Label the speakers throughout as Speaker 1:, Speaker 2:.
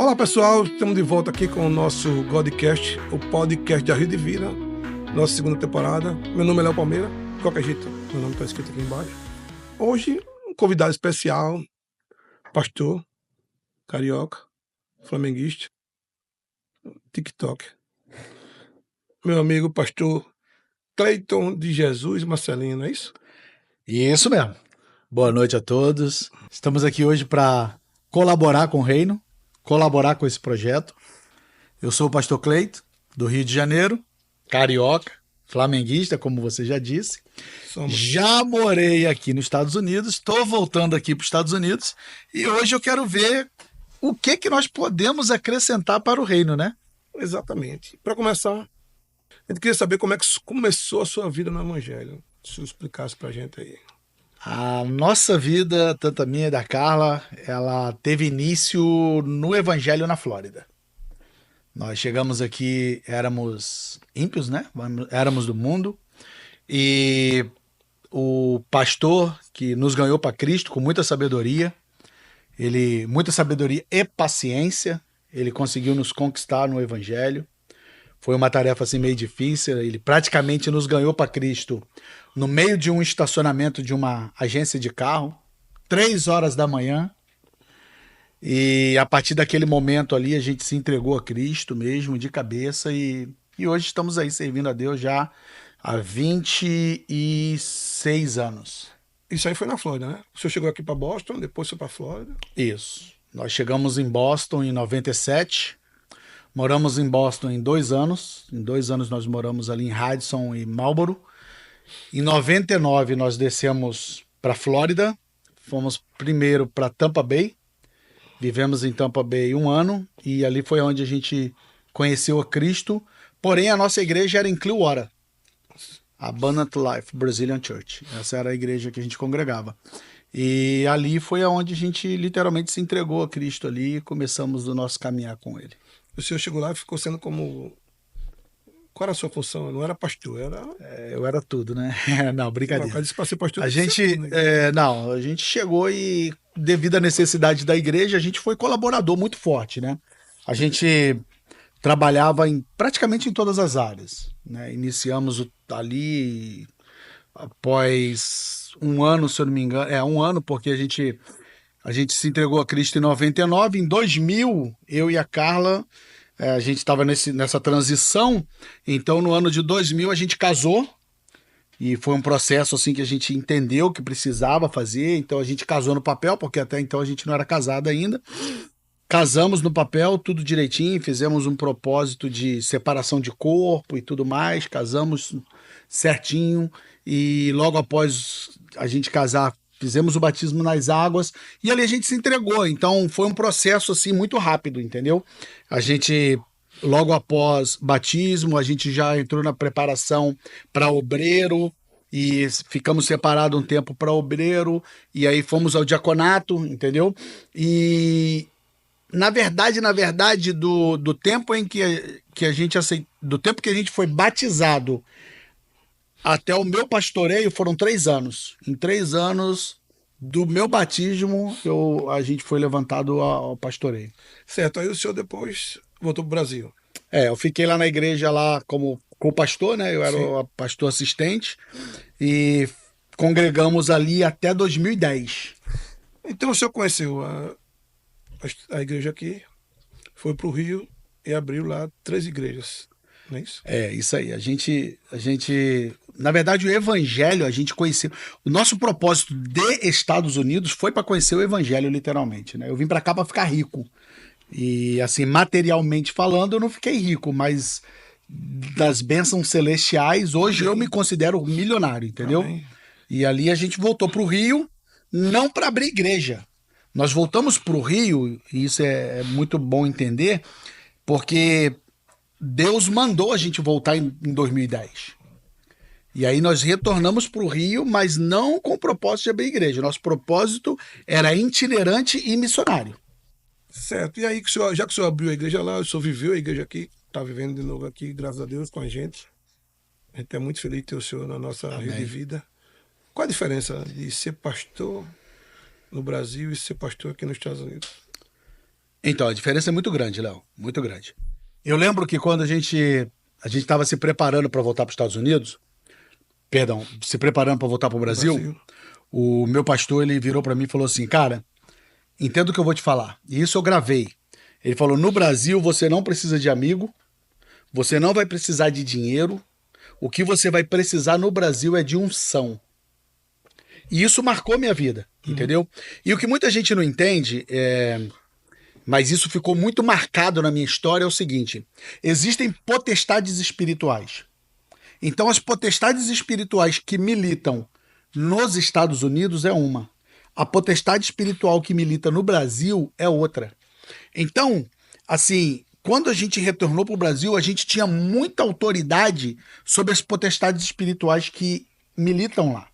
Speaker 1: Olá pessoal, estamos de volta aqui com o nosso Godcast, o podcast da Rio de Vida, nossa segunda temporada. Meu nome é Léo Palmeira, de qualquer jeito, meu nome está escrito aqui embaixo. Hoje, um convidado especial, pastor, carioca, flamenguista, TikTok. Meu amigo pastor Cleiton de Jesus Marcelino, não é isso?
Speaker 2: Isso mesmo. Boa noite a todos. Estamos aqui hoje para colaborar com o Reino, colaborar com esse projeto. Eu sou o pastor Cleiton, do Rio de Janeiro, carioca, flamenguista, como você já disse.
Speaker 1: Somos.
Speaker 2: Já morei aqui nos Estados Unidos, estou voltando aqui para os Estados Unidos e hoje eu quero ver o que nós podemos acrescentar para o Reino, né?
Speaker 1: Exatamente. Para começar, a gente queria saber como é que começou a sua vida no Evangelho. Se você explicasse para a gente aí.
Speaker 2: A nossa vida, tanto a minha e da Carla, ela teve início no Evangelho na Flórida. Nós chegamos aqui, éramos ímpios, né? Éramos do mundo. E o pastor que nos ganhou para Cristo com muita sabedoria e paciência, ele conseguiu nos conquistar no Evangelho. Foi uma tarefa assim meio difícil, ele praticamente nos ganhou para Cristo no meio de um estacionamento de uma agência de carro, 3 horas da manhã, e a partir daquele momento ali a gente se entregou a Cristo mesmo, de cabeça, e hoje estamos aí servindo a Deus já há 26 anos.
Speaker 1: Isso aí foi na Flórida, né? O senhor chegou aqui para Boston, depois foi para Flórida.
Speaker 2: Isso. Nós chegamos em Boston em 97, moramos em Boston em 2 anos. Em 2 anos nós moramos ali em Hudson e Marlboro. Em 99 nós descemos para Flórida, fomos primeiro para Tampa Bay, vivemos em Tampa Bay 1 ano e ali foi onde a gente conheceu a Cristo, porém a nossa igreja era em Clearwater, Abundant Life Brazilian Church, essa era a igreja que a gente congregava. E ali foi onde a gente literalmente se entregou a Cristo ali e começamos o nosso caminhar com ele.
Speaker 1: O senhor chegou lá e ficou sendo como... Qual era a sua função? Eu não era pastor, era...
Speaker 2: Eu era tudo, né? Não, brincadeira.
Speaker 1: Para ser pastor,
Speaker 2: A gente, a gente chegou e, devido à necessidade da igreja, a gente foi colaborador muito forte, né? A gente trabalhava praticamente em todas as áreas, né? Iniciamos ali após 1 ano, se eu não me engano, 1 ano, porque a gente se entregou a Cristo em 99, em 2000, eu e a Carla, a gente estava nessa transição, então no ano de 2000 a gente casou, e foi um processo assim que a gente entendeu que precisava fazer, então a gente casou no papel, porque até então a gente não era casado ainda. Casamos no papel, tudo direitinho, fizemos um propósito de separação de corpo e tudo mais, casamos certinho, e logo após a gente casar, fizemos o batismo nas águas, e ali a gente se entregou, então foi um processo assim muito rápido, entendeu? A gente... Logo após batismo, a gente já entrou na preparação para obreiro e ficamos separados um tempo para obreiro e aí fomos ao diaconato, entendeu? E na verdade, do tempo em que a gente do tempo que a gente foi batizado até o meu pastoreio foram 3 anos. Em 3 anos do meu batismo, a gente foi levantado ao pastoreio.
Speaker 1: Certo, aí o senhor depois voltou para o Brasil.
Speaker 2: Eu fiquei lá na igreja lá como co-pastor, né? Eu era o pastor assistente e congregamos ali até 2010.
Speaker 1: Então o senhor conheceu a igreja aqui, foi para o Rio e abriu lá 3 igrejas, não é isso?
Speaker 2: Isso aí. A gente, na verdade, o evangelho a gente conheceu. O nosso propósito de Estados Unidos foi para conhecer o evangelho, literalmente, né? Eu vim para cá para ficar rico. E assim, materialmente falando, eu não fiquei rico, mas das bênçãos celestiais, hoje eu me considero milionário, entendeu?
Speaker 1: Amém.
Speaker 2: E ali a gente voltou para o Rio, não para abrir igreja. Nós voltamos para o Rio, e isso é muito bom entender, porque Deus mandou a gente voltar em 2010. E aí nós retornamos para o Rio, mas não com o propósito de abrir igreja. Nosso propósito era itinerante e missionário.
Speaker 1: Certo. E aí, já que o senhor abriu a igreja lá, o senhor viveu a igreja aqui, está vivendo de novo aqui, graças a Deus, com a gente. A gente é muito feliz de ter o senhor na nossa Rio de Vida. Qual a diferença de ser pastor no Brasil e ser pastor aqui nos Estados Unidos?
Speaker 2: Então, a diferença é muito grande, Léo, muito grande. Eu lembro que quando a gente estava se preparando para voltar para os Estados Unidos, perdão, se preparando para voltar para o Brasil, o meu pastor ele virou para mim e falou assim, cara, entenda o que eu vou te falar. E isso eu gravei. Ele falou, no Brasil você não precisa de amigo, você não vai precisar de dinheiro, o que você vai precisar no Brasil é de unção. E isso marcou minha vida, entendeu? E o que muita gente não entende, mas isso ficou muito marcado na minha história, é o seguinte, existem potestades espirituais. Então as potestades espirituais que militam nos Estados Unidos é uma. A potestade espiritual que milita no Brasil é outra. Então, assim, quando a gente retornou para o Brasil, a gente tinha muita autoridade sobre as potestades espirituais que militam lá.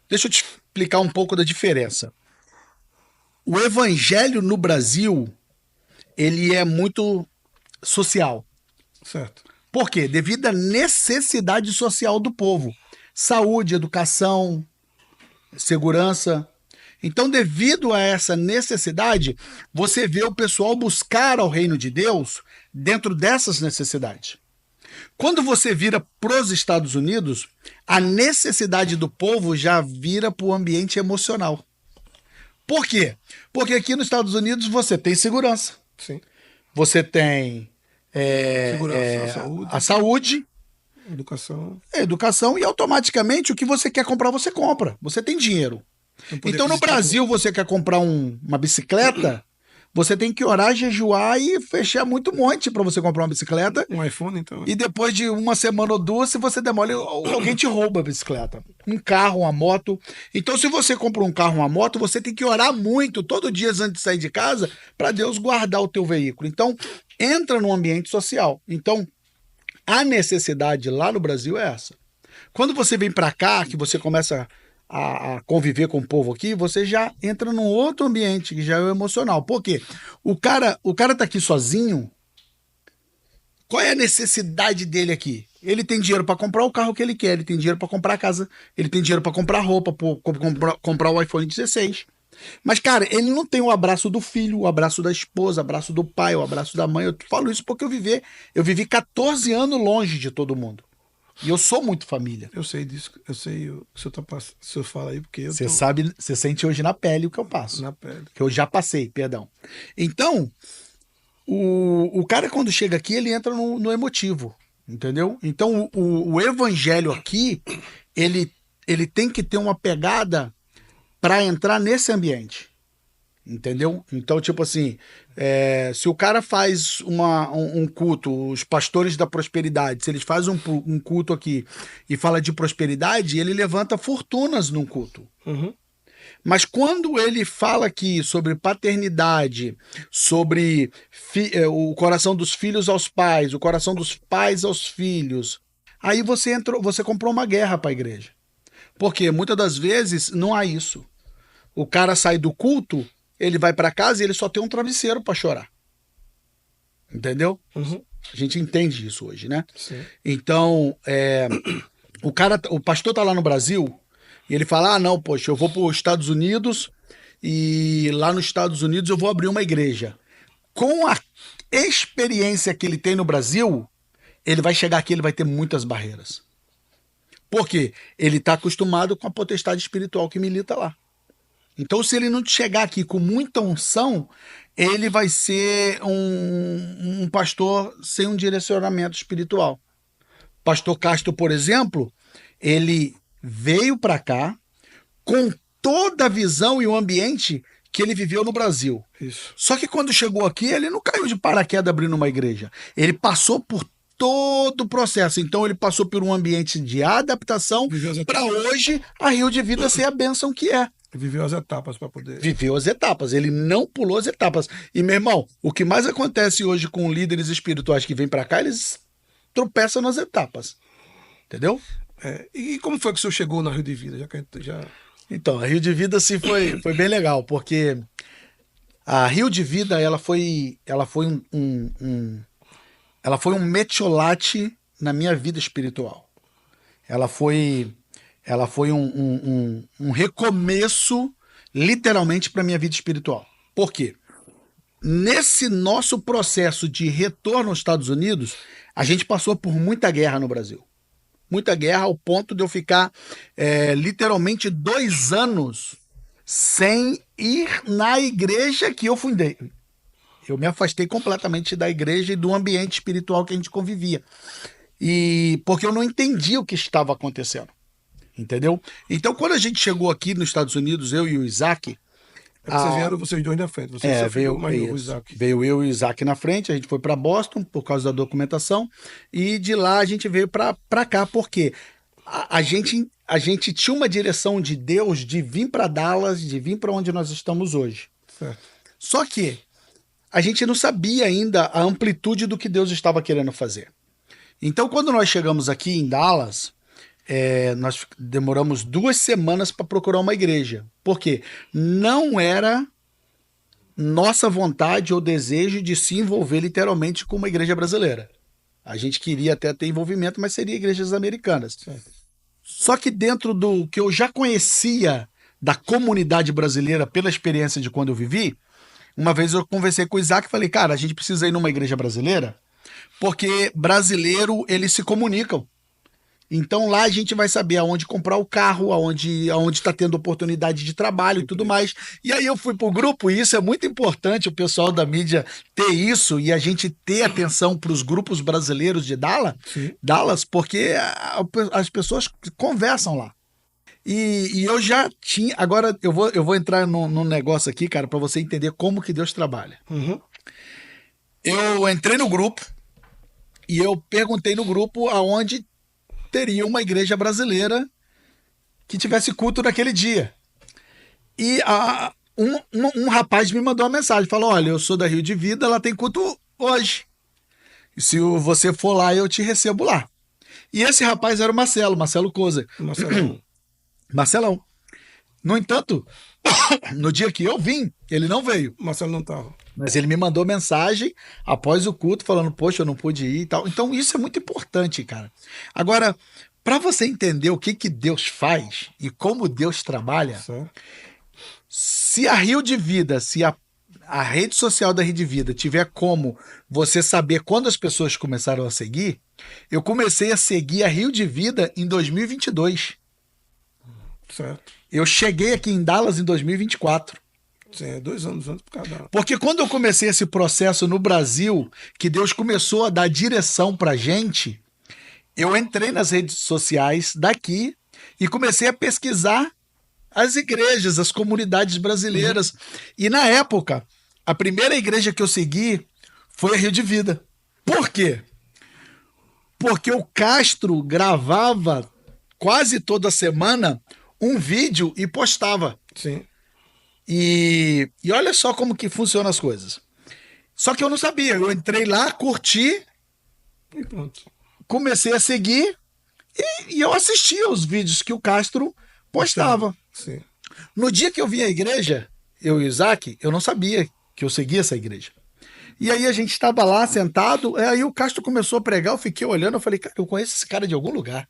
Speaker 2: Deixa eu te explicar um pouco da diferença. O evangelho no Brasil, ele é muito social.
Speaker 1: Certo.
Speaker 2: Por quê? Devido à necessidade social do povo. Saúde, educação, segurança. Então, devido a essa necessidade, você vê o pessoal buscar ao reino de Deus dentro dessas necessidades. Quando você vira para os Estados Unidos, a necessidade do povo já vira para o ambiente emocional. Por quê? Porque aqui nos Estados Unidos você tem segurança.
Speaker 1: Sim.
Speaker 2: Você tem
Speaker 1: Segurança,
Speaker 2: a saúde,
Speaker 1: educação
Speaker 2: e automaticamente o que você quer comprar, você compra. Você tem dinheiro. Então no Brasil você quer comprar uma bicicleta, você tem que orar, jejuar e fechar muito monte para você comprar uma bicicleta.
Speaker 1: Um iPhone, então.
Speaker 2: E depois de uma semana ou duas, se você demora, alguém te rouba a bicicleta. Um carro, uma moto. Então, se você compra um carro, uma moto, você tem que orar muito todo dia antes de sair de casa para Deus guardar o teu veículo. Então, entra no ambiente social. Então, a necessidade lá no Brasil é essa. Quando você vem para cá, que você começa a conviver com o povo aqui, você já entra num outro ambiente, que já é o emocional. Por quê? O cara tá aqui sozinho. Qual é a necessidade dele aqui? Ele tem dinheiro para comprar o carro que ele quer, ele tem dinheiro para comprar a casa, ele tem dinheiro para comprar roupa, comprar o iPhone 16. Mas, cara, ele não tem o abraço do filho, o abraço da esposa, o abraço do pai, o abraço da mãe. Eu falo isso porque eu vivi 14 anos longe de todo mundo. E eu sou muito família.
Speaker 1: Eu sei disso, eu sei o que o senhor fala aí, porque eu
Speaker 2: Você sabe, você sente hoje na pele o que eu passo.
Speaker 1: Na pele.
Speaker 2: Que eu já passei, perdão. Então, o cara quando chega aqui, ele entra no emotivo, entendeu? Então, o evangelho aqui, ele tem que ter uma pegada para entrar nesse ambiente. Entendeu? Então, tipo assim, se o cara faz um culto, os pastores da prosperidade, se eles fazem um culto aqui e fala de prosperidade, ele levanta fortunas num culto.
Speaker 1: Uhum.
Speaker 2: Mas quando ele fala aqui sobre paternidade, sobre o coração dos filhos aos pais, o coração dos pais aos filhos, aí você comprou uma guerra para a igreja. Porque muitas das vezes não há isso. O cara sai do culto, ele vai para casa e ele só tem um travesseiro para chorar. Entendeu?
Speaker 1: Uhum.
Speaker 2: A gente entende isso hoje, né?
Speaker 1: Sim.
Speaker 2: Então, o pastor tá lá no Brasil e ele fala, não, poxa, eu vou para os Estados Unidos e lá nos Estados Unidos eu vou abrir uma igreja. Com a experiência que ele tem no Brasil, ele vai chegar aqui, ele vai ter muitas barreiras. Por quê? Ele está acostumado com a potestade espiritual que milita lá. Então, se ele não chegar aqui com muita unção, ele vai ser um pastor sem um direcionamento espiritual. Pastor Castro, por exemplo, ele veio para cá com toda a visão e o ambiente que ele viveu no Brasil.
Speaker 1: Isso.
Speaker 2: Só que quando chegou aqui, ele não caiu de paraquedas abrindo uma igreja. Ele passou por todo o processo. Então, ele passou por um ambiente de adaptação para hoje a Rio de Vida ser a bênção que é.
Speaker 1: Viveu as etapas para poder...
Speaker 2: Viveu as etapas, ele não pulou as etapas. E, meu irmão, o que mais acontece hoje com líderes espirituais que vêm para cá, eles tropeçam nas etapas. Entendeu?
Speaker 1: E como foi que o senhor chegou na Rio de Vida?
Speaker 2: Então, a Rio de Vida assim, foi bem legal, porque a Rio de Vida ela foi um metiolate na minha vida espiritual. Ela foi um recomeço, literalmente, para minha vida espiritual. Por quê? nesse nosso processo de retorno aos Estados Unidos, a gente passou por muita guerra no Brasil. Muita guerra ao ponto de eu ficar literalmente 2 anos sem ir na igreja que eu fundei. Eu me afastei completamente da igreja e do ambiente espiritual que a gente convivia. E porque eu não entendia o que estava acontecendo. Entendeu? Então, quando a gente chegou aqui nos Estados Unidos, eu e o Isaac.
Speaker 1: Vocês vieram, vocês dois na frente. Você
Speaker 2: veio,
Speaker 1: mais o Isaac.
Speaker 2: Veio eu e o Isaac na frente, a gente foi para Boston por causa da documentação. E de lá a gente veio para cá, porque a gente tinha uma direção de Deus de vir para Dallas, de vir para onde nós estamos hoje.
Speaker 1: Certo.
Speaker 2: Só que a gente não sabia ainda a amplitude do que Deus estava querendo fazer. Então, quando nós chegamos aqui em Dallas, nós demoramos 2 semanas para procurar uma igreja. Por quê? Não era nossa vontade ou desejo de se envolver literalmente com uma igreja brasileira. A gente queria até ter envolvimento, mas seria igrejas americanas.
Speaker 1: Certo.
Speaker 2: Só que dentro do que eu já conhecia da comunidade brasileira pela experiência de quando eu vivi, uma vez eu conversei com o Isaac e falei, cara, a gente precisa ir numa igreja brasileira, porque brasileiro, eles se comunicam. Então lá a gente vai saber aonde comprar o carro, aonde está tendo oportunidade de trabalho e tudo mais. E aí eu fui pro grupo, e isso é muito importante, o pessoal da mídia ter isso e a gente ter atenção para os grupos brasileiros de Dallas, porque as pessoas conversam lá. E eu já tinha. Agora eu vou entrar num negócio aqui, cara, para você entender como que Deus trabalha.
Speaker 1: Uhum.
Speaker 2: Eu entrei no grupo e eu perguntei no grupo aonde teria uma igreja brasileira que tivesse culto naquele dia. E um rapaz me mandou uma mensagem, falou, olha, eu sou da Rio de Vida, ela tem culto hoje. E se você for lá, eu te recebo lá. E esse rapaz era o Marcelo Kozer. Marcelão. No entanto, no dia que eu vim, ele não veio.
Speaker 1: Marcelo não estava.
Speaker 2: Mas ele me mandou mensagem após o culto, falando, poxa, eu não pude ir e tal. Então, isso é muito importante, cara. Agora, para você entender o que Deus faz e como Deus trabalha,
Speaker 1: certo.
Speaker 2: Se a Rio de Vida, se a rede social da Rede Vida tiver como você saber quando as pessoas começaram a seguir, eu comecei a seguir a Rio de Vida em 2022.
Speaker 1: Certo.
Speaker 2: Eu cheguei aqui em Dallas em 2024.
Speaker 1: Sim, 2 anos antes por cada.
Speaker 2: Porque quando eu comecei esse processo no Brasil, que Deus começou a dar direção pra gente, eu entrei nas redes sociais daqui e comecei a pesquisar as igrejas, as comunidades brasileiras. E na época, a primeira igreja que eu segui foi a Rio de Vida. Por quê? Porque o Castro gravava quase toda semana um vídeo e postava.
Speaker 1: Sim.
Speaker 2: E olha só como que funcionam as coisas. Só que eu não sabia. Eu entrei lá, curti,
Speaker 1: E pronto.
Speaker 2: comecei a seguir e eu assistia os vídeos que o Castro postava.
Speaker 1: Sim.
Speaker 2: No dia que eu vim à igreja, eu e o Isaac, eu não sabia que eu seguia essa igreja. E aí a gente estava lá sentado, aí o Castro começou a pregar, eu fiquei olhando, eu falei, cara, eu conheço esse cara de algum lugar.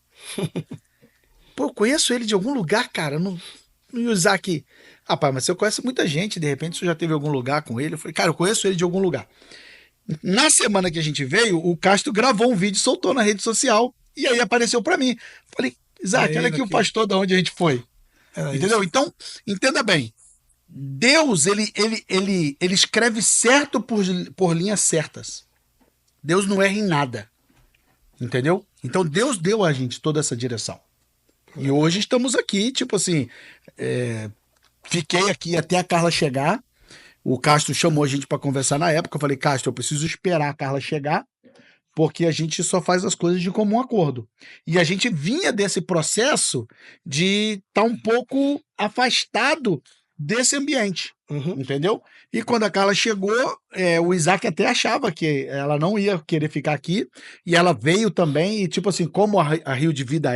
Speaker 2: Pô, eu conheço ele de algum lugar, cara. Não... E o Isaac, rapaz, mas você conhece muita gente, de repente você já teve algum lugar com ele. Eu falei, cara, eu conheço ele de algum lugar. Na semana que a gente veio, o Castro gravou um vídeo, soltou na rede social, e aí apareceu pra mim. Falei, Isaac, olha aqui o pastor de onde a gente foi. Entendeu? Isso. Então, entenda bem. Deus, ele escreve certo por linhas certas. Deus não erra em nada. Entendeu? Então, Deus deu a gente toda essa direção. E hoje estamos aqui, tipo assim, fiquei aqui até a Carla chegar. O Castro chamou a gente para conversar na época. Eu falei, Castro, eu preciso esperar a Carla chegar, porque a gente só faz as coisas de comum acordo. E a gente vinha desse processo de estar um pouco afastado desse ambiente, entendeu? E quando a Carla chegou, o Isaac até achava que ela não ia querer ficar aqui, e ela veio também, e tipo assim, como a Rio de Vida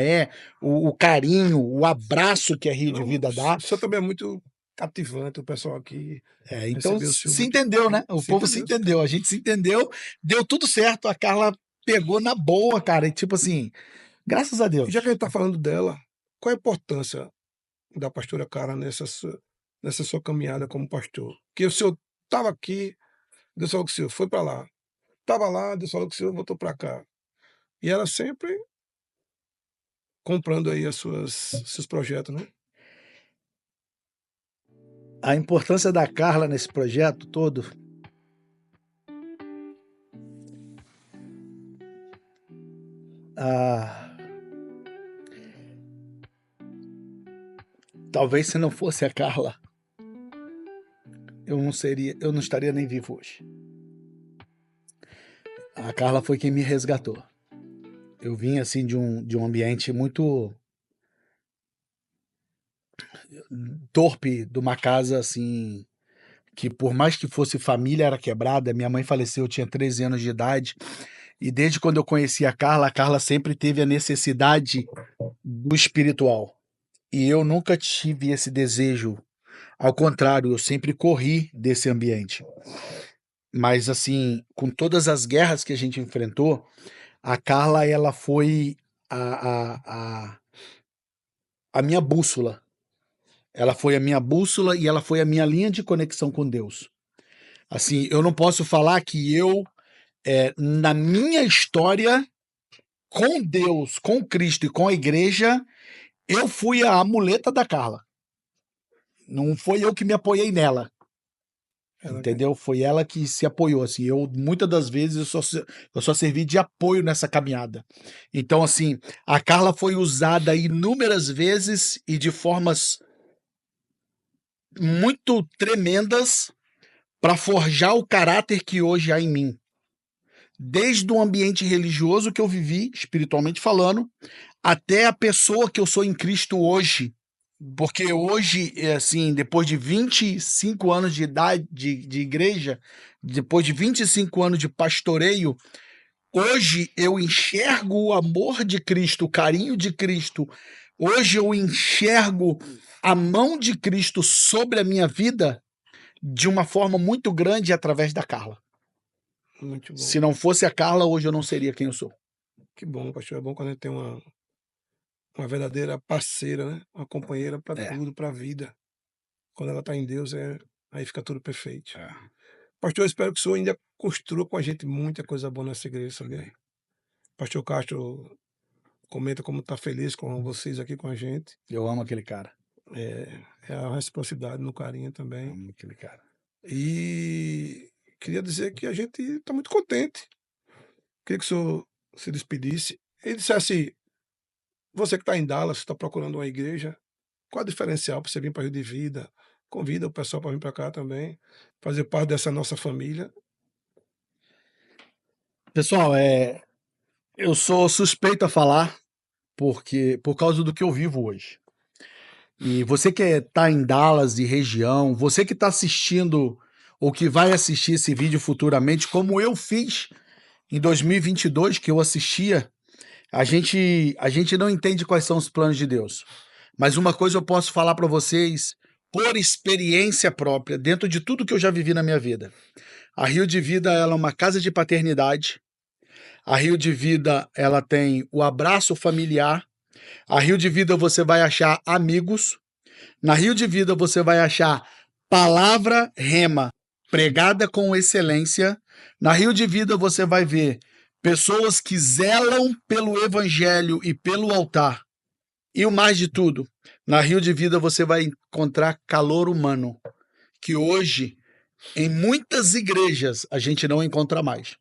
Speaker 2: o carinho, o abraço que a Rio de Vida dá.
Speaker 1: Isso também é muito cativante, o pessoal aqui.
Speaker 2: Então se entendeu, né? O povo se entendeu, a gente se entendeu, deu tudo certo, a Carla pegou na boa, cara, e tipo assim, graças a Deus.
Speaker 1: Já que a gente tá falando dela, qual a importância da pastora Carla nessa sua caminhada como pastor? Que o senhor estava aqui, Deus falou com o senhor, foi para lá. Tava lá, Deus falou com o senhor, voltou para cá. E ela sempre comprando aí seus projetos, né?
Speaker 2: A importância da Carla nesse projeto todo, talvez se não fosse a Carla, eu não estaria nem vivo hoje. A Carla foi quem me resgatou. Eu vim assim de um ambiente muito torpe, de uma casa assim que por mais que fosse família era quebrada. Minha mãe faleceu, eu tinha 13 anos de idade, e desde quando eu conheci a Carla sempre teve a necessidade do espiritual. E eu nunca tive esse desejo. Ao contrário, eu sempre corri desse ambiente. Mas assim, com todas as guerras que a gente enfrentou, a Carla, ela foi a minha bússola. Ela foi a minha bússola e ela foi a minha linha de conexão com Deus. Assim, eu não posso falar que eu, na minha história, com Deus, com Cristo e com a igreja, eu fui a muleta da Carla. Não foi eu que me apoiei nela. Entendeu? Foi ela que se apoiou. Assim, muitas das vezes eu só servi de apoio nessa caminhada. Então, assim, a Carla foi usada inúmeras vezes e de formas muito tremendas para forjar o caráter que hoje há em mim. Desde o ambiente religioso que eu vivi, espiritualmente falando, até a pessoa que eu sou em Cristo hoje. Porque hoje, assim, depois de 25 anos de idade de igreja, depois de 25 anos de pastoreio, hoje eu enxergo o amor de Cristo, o carinho de Cristo. Hoje eu enxergo a mão de Cristo sobre a minha vida de uma forma muito grande através da Carla.
Speaker 1: Muito bom.
Speaker 2: Se não fosse a Carla, hoje eu não seria quem eu sou.
Speaker 1: Que bom, pastor. É bom quando a gente tem uma verdadeira parceira, né? Uma companheira para tudo, para a vida. Quando ela está em Deus, aí fica tudo perfeito. Pastor, eu espero que o senhor ainda construa com a gente muita coisa boa nessa igreja, sabia? Pastor Castro comenta como está feliz com vocês aqui com a gente.
Speaker 2: Eu amo aquele cara.
Speaker 1: É a reciprocidade no carinho também.
Speaker 2: Eu amo aquele cara.
Speaker 1: E queria dizer que a gente está muito contente. Queria que o senhor se despedisse e dissesse: você que está em Dallas, está procurando uma igreja, qual é o diferencial para você vir para Rio de Vida? Convida o pessoal para vir para cá também, fazer parte dessa nossa família.
Speaker 2: Pessoal, eu sou suspeito a falar por causa do que eu vivo hoje. E você que está em Dallas e região, você que está assistindo ou que vai assistir esse vídeo futuramente, como eu fiz em 2022, que eu assistia, a gente não entende quais são os planos de Deus. Mas uma coisa eu posso falar para vocês, por experiência própria, dentro de tudo que eu já vivi na minha vida. A Rio de Vida, ela é uma casa de paternidade. A Rio de Vida, ela tem o abraço familiar. A Rio de Vida você vai achar amigos. Na Rio de Vida você vai achar palavra rema pregada com excelência. Na Rio de Vida você vai ver pessoas que zelam pelo evangelho e pelo altar. E o mais de tudo, na Rio de Vida você vai encontrar calor humano, que hoje, em muitas igrejas, a gente não encontra mais.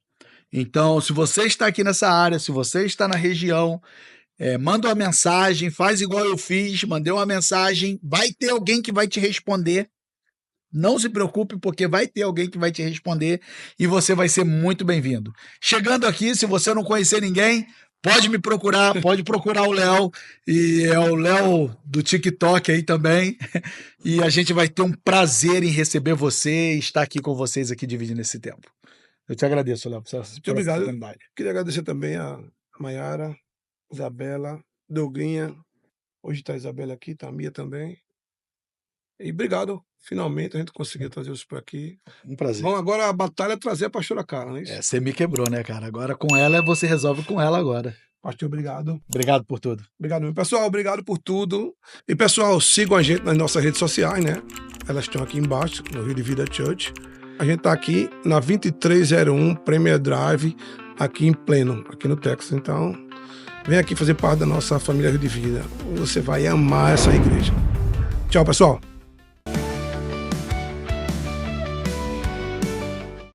Speaker 2: Então, se você está aqui nessa área, se você está na região, manda uma mensagem, faz igual eu fiz, mandei uma mensagem, vai ter alguém que vai te responder. Não se preocupe, porque vai ter alguém que vai te responder e você vai ser muito bem-vindo. Chegando aqui, se você não conhecer ninguém, pode me procurar, pode procurar o Léo, e é o Léo do TikTok aí também, e a gente vai ter um prazer em receber você e estar aqui com vocês aqui dividindo esse tempo. Eu te agradeço, Léo, por essa oportunidade.
Speaker 1: Queria agradecer também a Maiara, Isabela, Douglinha, hoje está a Isabela aqui, está a Mia também. E obrigado, finalmente a gente conseguiu trazer isso por aqui.
Speaker 2: Um prazer.
Speaker 1: Bom, agora a batalha é trazer a pastora Carla, não é isso?
Speaker 2: Você me quebrou, né, cara? Agora com ela, você resolve com ela agora.
Speaker 1: Pastor, obrigado.
Speaker 2: Obrigado por tudo.
Speaker 1: Obrigado, meu pessoal, obrigado por tudo. E pessoal, sigam a gente nas nossas redes sociais, né? Elas estão aqui embaixo, no Rio de Vida Church. a gente tá aqui na 2301 Premier Drive, aqui em Plano, aqui no Texas. Então, vem aqui fazer parte da nossa família Rio de Vida. Você vai amar essa igreja. Tchau, pessoal.